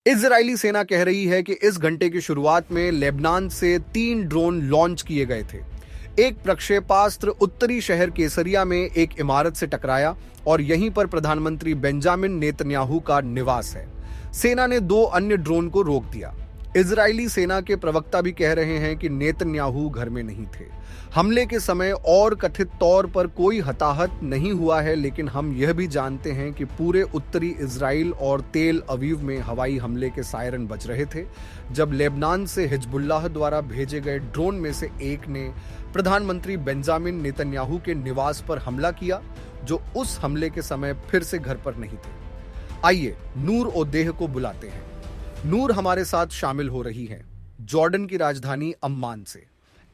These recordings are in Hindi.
इजरायली सेना कह रही है कि इस घंटे की शुरुआत में लेबनान से 3 ड्रोन लॉन्च किए गए थे। एक प्रक्षेपास्त्र उत्तरी शहर केसरिया में एक इमारत से टकराया और यहीं पर प्रधानमंत्री बेंजामिन नेतन्याहू का निवास है। सेना ने 2 अन्य ड्रोन को रोक दिया। इजरायली सेना के प्रवक्ता भी कह रहे हैं कि नेतन्याहू घर में नहीं थे। हमले के समय और कथित तौर पर कोई हताहत नहीं हुआ है, लेकिन हम यह भी जानते हैं कि पूरे उत्तरी इजराइल और तेल अवीव में हवाई हमले के सायरन बज रहे थे जब लेबनान से हिजबुल्लाह द्वारा भेजे गए ड्रोन में से एक ने प्रधानमंत्री बेंजामिन नेतन्याहू के निवास पर हमला किया, जो उस हमले के समय फिर से घर पर नहीं थे। आइए नूर ओदेह को बुलाते हैं। नूर हमारे साथ शामिल हो रही है जॉर्डन की राजधानी अम्मान से।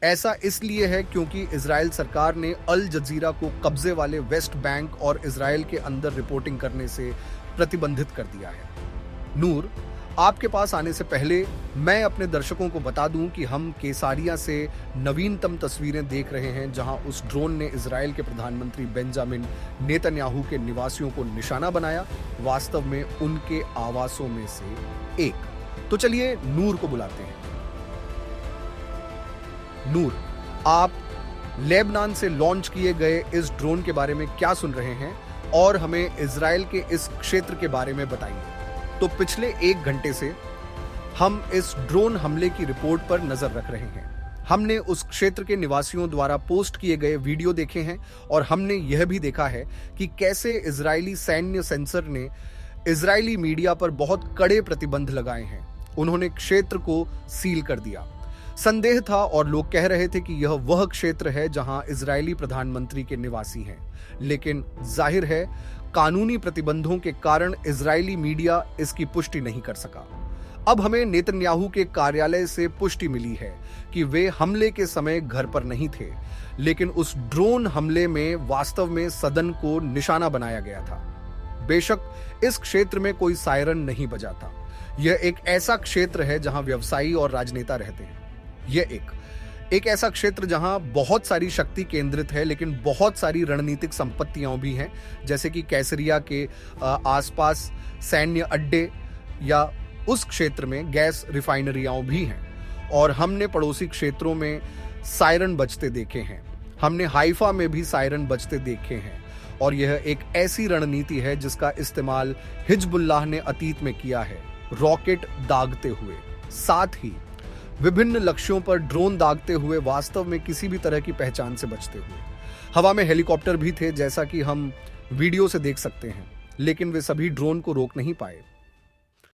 ऐसा इसलिए है क्योंकि इजराइल सरकार ने अल जजीरा को कब्जे वाले वेस्ट बैंक और इजराइल के अंदर रिपोर्टिंग करने से प्रतिबंधित कर दिया है। नूर, आपके पास आने से पहले मैं अपने दर्शकों को बता दूं कि हम केसारिया से नवीनतम तस्वीरें देख रहे हैं, जहां उस ड्रोन ने इजराइल के प्रधानमंत्री बेंजामिन नेतन्याहू के निवासियों को निशाना बनाया, वास्तव में उनके आवासों में से एक। तो चलिए नूर को बुलाते हैं। नूर, आप लेबनान से लॉन्च किए गए इस ड्रोन के बारे में क्या सुन रहे हैं और हमें इजराइल के इस क्षेत्र के बारे में बताइए। तो पिछले 1 घंटे से हम इस ड्रोन हमले की रिपोर्ट पर नजर रख रहे हैं। हमने उस क्षेत्र के निवासियों द्वारा पोस्ट किए गए वीडियो देखे हैं और हमने यह भी देखा है कि कैसे इजरायली सैन्य सेंसर ने इजरायली मीडिया पर बहुत कड़े प्रतिबंध लगाए हैं। उन्होंने क्षेत्र को सील कर दिया। संदेह था और लोग कह रहे थे कि यह वह क्षेत्र है जहां इजरायली प्रधानमंत्री के निवासी हैं, लेकिन जाहिर है कानूनी प्रतिबंधों के कारण इजरायली मीडिया इसकी पुष्टि नहीं कर सका। अब हमें नेतन्याहू के कार्यालय से पुष्टि मिली है कि वे हमले के समय घर पर नहीं थे, लेकिन उस ड्रोन हमले में वास्तव में सदन को निशाना बनाया गया था। बेशक इस क्षेत्र में कोई सायरन नहीं बजा था। यह एक ऐसा क्षेत्र है जहां व्यवसायी और राजनेता रहते हैं। यह एक ऐसा क्षेत्र जहां बहुत सारी शक्ति केंद्रित है, लेकिन बहुत सारी रणनीतिक संपत्तियां भी हैं, जैसे कि कैसरिया के आसपास सैन्य अड्डे या उस क्षेत्र में गैस रिफाइनरियां भी हैं। और हमने पड़ोसी क्षेत्रों में सायरन बजते देखे हैं। हमने हाइफा में भी सायरन बजते देखे हैं। और यह एक ऐसी रणनीति है जिसका इस्तेमाल हिजबुल्लाह ने अतीत में किया है, रॉकेट दागते हुए, साथ ही विभिन्न लक्ष्यों पर ड्रोन दागते हुए, वास्तव में किसी भी तरह की पहचान से बचते हुए। हवा में हेलीकॉप्टर भी थे, जैसा कि हम वीडियो से देख सकते हैं, लेकिन वे सभी ड्रोन को रोक नहीं पाए।